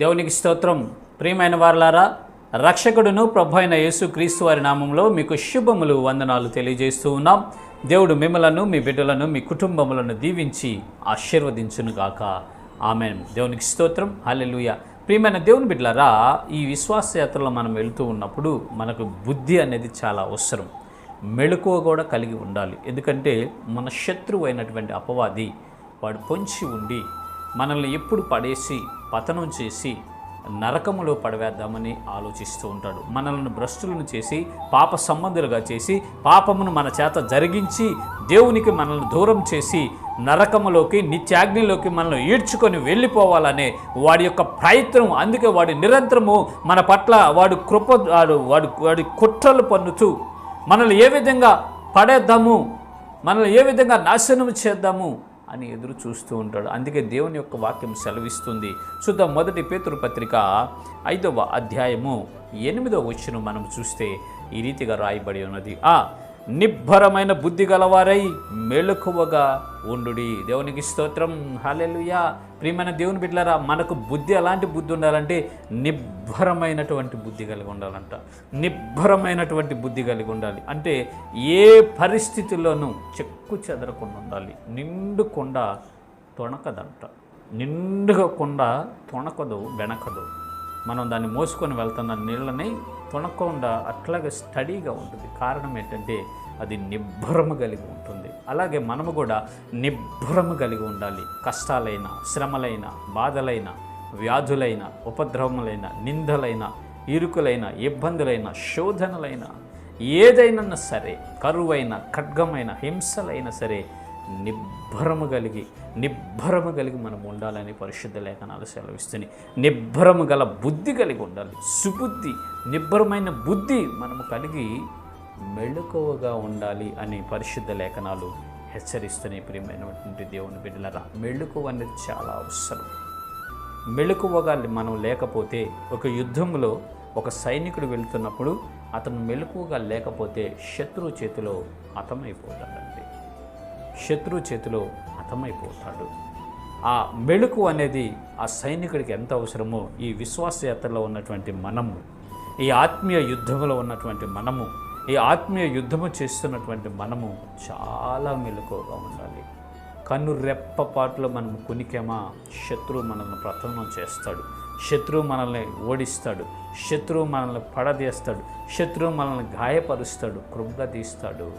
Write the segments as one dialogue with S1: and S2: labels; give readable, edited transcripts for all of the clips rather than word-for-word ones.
S1: దేవునికి స్తోత్రం. ప్రియమైన వారలారా, రక్షకుడును ప్రభు అయిన యేసుక్రీస్తు వారి నామంలో మీకు శుభములు, వందనాలు తెలియజేస్తూ ఉన్నాం. దేవుడు మిమ్మలను, మీ బిడ్డలను, మీ కుటుంబములను దీవించి ఆశీర్వదించునుగాక. ఆమేన్. దేవునికి స్తోత్రం. హల్లెలూయా. ప్రియమైన దేవుని బిడ్డలారా, ఈ విశ్వాస యాత్రలో మనం వెళుతూ ఉన్నప్పుడు మనకు బుద్ధి అనేది చాలా అవసరం. మెళకువ కూడా కలిగి ఉండాలి. ఎందుకంటే మన శత్రువు అయినటువంటి అపవాది వాడు పొంచి ఉండి మనల్ని ఎప్పుడు పడేసి పతనం చేసి నరకములో పడవేద్దామని ఆలోచిస్తూ ఉంటాడు. మనల్ని భ్రష్టులను చేసి పాప సంబంధులుగా చేసి పాపమును మన చేత జరిగించి దేవునికి మనల్ని దూరం చేసి నరకములోకి, నిత్యాగ్నిలోకి మనల్ని ఈడ్చుకొని వెళ్ళిపోవాలనే వాడి యొక్క ప్రయత్నం. అందుకే వాడి నిరంతరము మన పట్ల వాడి కుట్రలు పన్నుతూ మనల్ని ఏ విధంగా పడేద్దాము, మనల్ని ఏ విధంగా నాశనం చేద్దాము అని ఎదురు చూస్తూ ఉంటాడు. అందుకే దేవుని యొక్క వాక్యం సెలవిస్తుంది. చూద్దాం. 1 పేతురు పత్రిక 5వ అధ్యాయము 8వ వచనం మనం చూస్తే ఈ రీతిగా రాయబడి ఉన్నది. నిబ్బరమైన బుద్ధి గలవారై మెలకువగా ఉండుడి. దేవునికి స్తోత్రం. హల్లెలూయా. ప్రియమైన దేవుని బిడ్డలారా, మనకు బుద్ధి ఎలాంటి బుద్ధి ఉండాలంటే నిబ్బరమైనటువంటి బుద్ధి కలిగి ఉండాలంట. నిబ్బరమైనటువంటి బుద్ధి కలిగి ఉండాలి అంటే ఏ పరిస్థితుల్లోనూ చెక్కు చెదరకుండా ఉండాలి. నిండుకుండా తొణకదంట. నిండుగా కొండ తొణకదు, వెనకదు. మనం దాన్ని మోసుకొని వెళ్తున్న నీళ్ళని తొణకుండా అట్లాగే స్టడీగా ఉంటుంది. కారణం ఏంటంటే అది నిబ్బరము కలిగి ఉంటుంది. అలాగే మనము కూడా నిబ్బరము కలిగి ఉండాలి. కష్టాలైన, శ్రమలైన, బాధలైన, వ్యాధులైన, ఉపద్రవములైన, నిందలైన, ఇరుకులైన, ఇబ్బందులైన, శోధనలైన, ఏదైనా సరే, కరువైన, ఖడ్గమైన, హింసలైన సరే నిబ్బరము కలిగి మనం ఉండాలని పరిశుద్ధ లేఖనాలు సెలవిస్తున్నాయి. నిబ్బరము గల బుద్ధి కలిగి ఉండాలి. సుబుద్ధి, నిబ్బరమైన బుద్ధి మనము కలిగి మెళకువగా ఉండాలి అని పరిశుద్ధ లేఖనాలు హెచ్చరిస్తున్నాయి. ప్రియమైనటువంటి దేవుని బిడ్డలారా, మెళకువ అనేది చాలా అవసరం. మెళకువగా మనం లేకపోతే, ఒక యుద్ధంలో ఒక సైనికుడు వెళ్తున్నప్పుడు అతను మెళకువగా లేకపోతే శత్రువు చేతిలో హతమైపోతాడండి. శత్రువు చేతిలో హతమైపోతాడు. ఆ మెళుకు అనేది ఆ సైనికుడికి ఎంత అవసరమో ఈ విశ్వాసయాత్రలో ఉన్నటువంటి మనము, ఈ ఆత్మీయ యుద్ధంలో ఉన్నటువంటి మనము, ఈ ఆత్మీయ యుద్ధము చేస్తున్నటువంటి మనము చాలా మెలకువగా ఉండాలి. కన్ను రెప్పపాటులో మనం కునికేమా శత్రువు మనల్ని ప్రతనం చేస్తాడు. శత్రువు మనల్ని ఓడిస్తాడు. శత్రువు మనల్ని పడదీస్తాడు. శత్రువు మనల్ని గాయపరుస్తాడు, కృంగదీస్తాడు.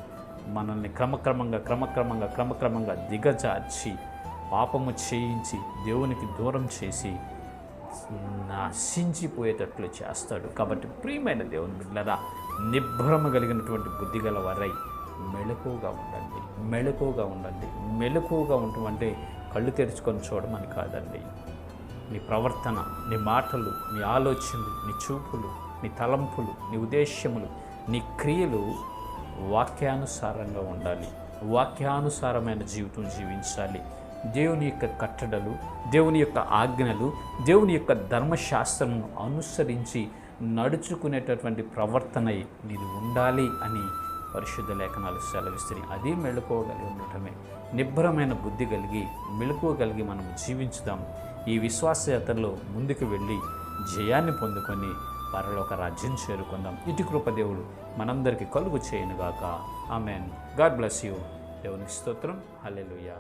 S1: మనల్ని క్రమక్రమంగా దిగజార్చి పాపము చేయించి దేవునికి దూరం చేసి నశించిపోయేటట్లు చేస్తాడు. కాబట్టి ప్రియమైన దేవుని బిడ్డలారా, నిబ్బరము కలిగినటువంటి బుద్ధి గల వారై మెళకువగా ఉండండి. మెళకువగా ఉండటం అంటే కళ్ళు తెరుచుకొని చూడమని కాదండి. నీ ప్రవర్తన, నీ మాటలు, నీ ఆలోచనలు, నీ చూపులు, నీ తలంపులు, నీ ఉద్దేశ్యములు, నీ క్రియలు వాక్యానుసారంగా ఉండాలి. వాక్యానుసారమైన జీవితం జీవించాలి. దేవుని యొక్క కట్టడలు, దేవుని యొక్క ఆజ్ఞలు, దేవుని యొక్క ధర్మశాస్త్రమును అనుసరించి నడుచుకునేటటువంటి ప్రవర్తన నీది ఉండాలి అని పరిశుద్ధ లేఖనాలు సెలవిస్తున్నాయి. అది మెళకువగలిగి ఉండటమే. నిబ్బరమైన బుద్ధి కలిగి, మెళకువగలిగి మనం జీవించుదాం. ఈ విశ్వాసయాత్రలో ముందుకు వెళ్ళి జయాన్ని పొందుకొని పరలోక రాజ్యం చేరుకుందాం. ఇటు కృప దేవుడు మనందరికీ కలుగు చేయనుగాక. ఆమెన్. God bless you. దేవునికి స్తోత్రం. హల్లెలూయా.